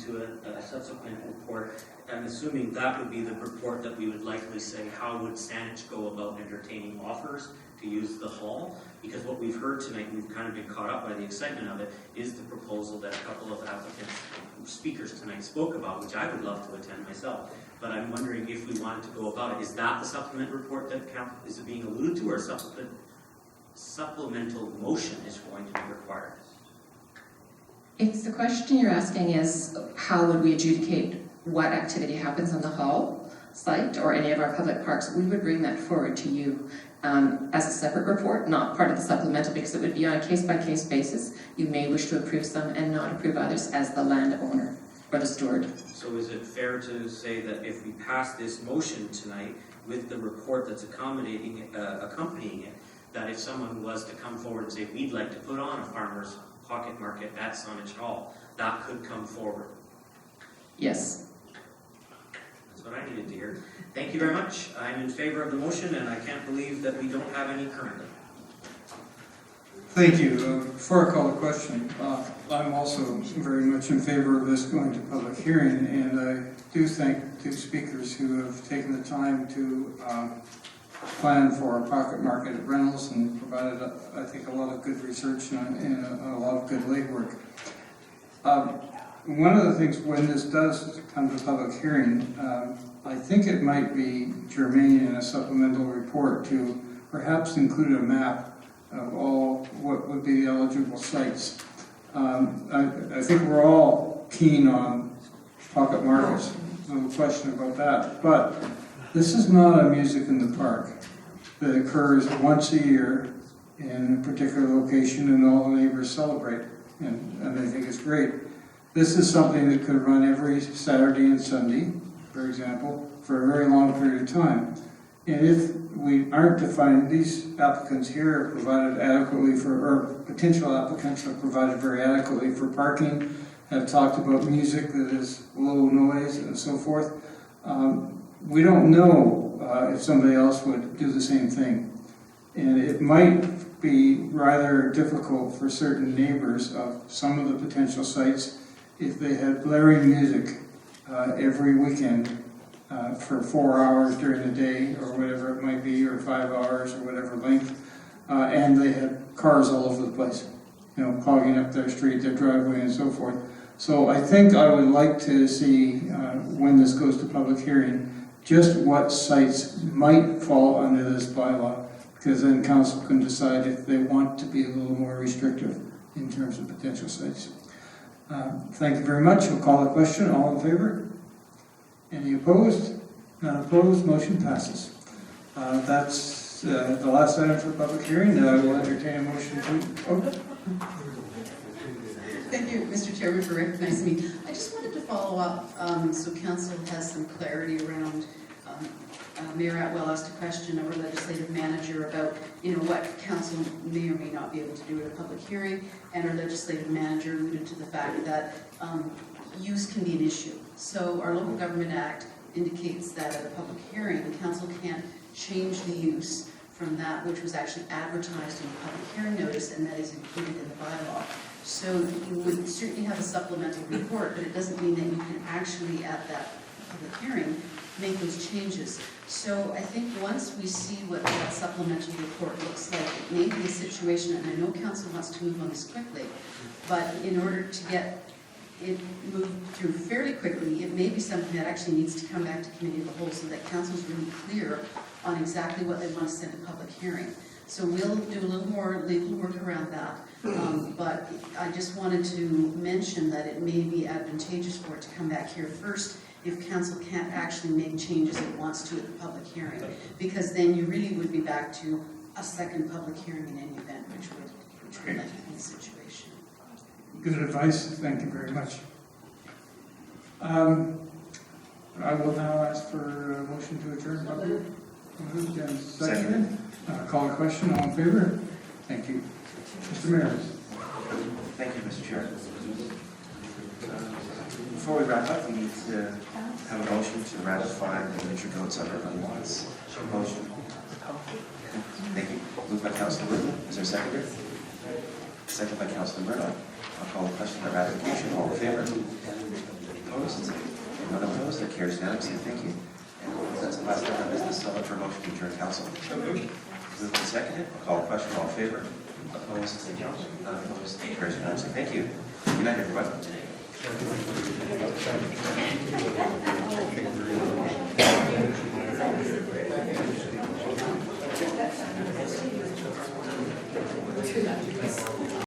to a subsequent report, I'm assuming that would be the report that we would likely say, how would Saanich go about entertaining offers to use the hall? Because what we've heard tonight, we've kind of been caught up by the excitement of it, is the proposal that a couple of applicants, speakers tonight spoke about, which I would love to attend myself. But I'm wondering if we wanted to go about it. Is that the supplement report that is being alluded to, or supplemental motion is going to be required? If the question you're asking is how would we adjudicate what activity happens on the hall site or any of our public parks, we would bring that forward to you as a separate report, not part of the supplemental, because it would be on a case-by-case basis. You may wish to approve some and not approve others as the landowner or the steward. So is it fair to say that if we pass this motion tonight with the report that's accompanying it, that if someone was to come forward and say, we'd like to put on a farmer's pocket market at Saanich Hall, that could come forward? Yes. That's what I needed to hear. Thank you very much. I'm in favor of the motion, and I can't believe that we don't have any currently. Thank you. Before I call the question, I'm also very much in favor of this going to public hearing, and I do thank two speakers who have taken the time to plan for our pocket market at Reynolds and provided, I think, a lot of good research and a lot of good legwork. One of the things when this does come to public hearing, I think it might be germane in a supplemental report to perhaps include a map of all what would be the eligible sites. I think we're all keen on pocket markets, no question about that, but this is not a music in the park that occurs once a year in a particular location and all the neighbors celebrate, and I think it's great. This is something that could run every Saturday and Sunday, for example, for a very long period of time. And if we aren't defining, these applicants here are provided adequately for, or potential applicants are provided very adequately for parking, have talked about music that is low noise and so forth. We don't know if somebody else would do the same thing. And it might be rather difficult for certain neighbors of some of the potential sites if they had blaring music every weekend for 4 hours during the day or whatever it might be, or 5 hours or whatever length, and they had cars all over the place, clogging up their street, their driveway, and so forth. So I think I would like to see, when this goes to public hearing, just what sites might fall under this bylaw, because then council can decide if they want to be a little more restrictive in terms of potential sites. Thank you very much. We'll call the question. All in favor? Any opposed? None opposed. Motion passes. That's the last item for public hearing. I will entertain a motion to... Thank you, Mr. Chairman, for recognizing me. I just wanted to follow up so council has some clarity around Mayor Atwell asked a question of our legislative manager about what council may or may not be able to do at a public hearing, and our legislative manager alluded to the fact that use can be an issue. So our Local Government Act indicates that at a public hearing, the council can't change the use from that which was actually advertised in the public hearing notice, and that is included in the bylaw. So you would certainly have a supplemental report, but it doesn't mean that you can actually, at that public hearing, make those changes. So I think once we see what that supplemental report looks like, it may be a situation, and I know council wants to move on this quickly, but in order to get it moved through fairly quickly, it may be something that actually needs to come back to committee of the whole so that council's really clear on exactly what they want to send to public hearing. So we'll do a little more legal work around that. But I just wanted to mention that it may be advantageous for it to come back here first if council can't actually make changes it wants to at the public hearing, because then you really would be back to a second public hearing in any event, which would let you in the situation. Good advice. Thank you very much. I will now ask for a motion to adjourn. Moved and seconded. Call the question. All in favor? Thank you. Mr. Mayor. Thank you, Mr. Chair. Before we wrap up, we need to have a motion to ratify the major votes of urban lots. Motion. Thank you. Moved by Councilor Whitman. Is there a seconder? Second by Councilor Murdoch. I'll call the question by ratification. All in favor? carries unanimously, thank you. And that's the last item of business, so I'll look for a motion to adjourn council. Moved and seconded, I'll call the question, all in favor? Opposed? None opposed, carries unanimously, thank you. Good night, everybody.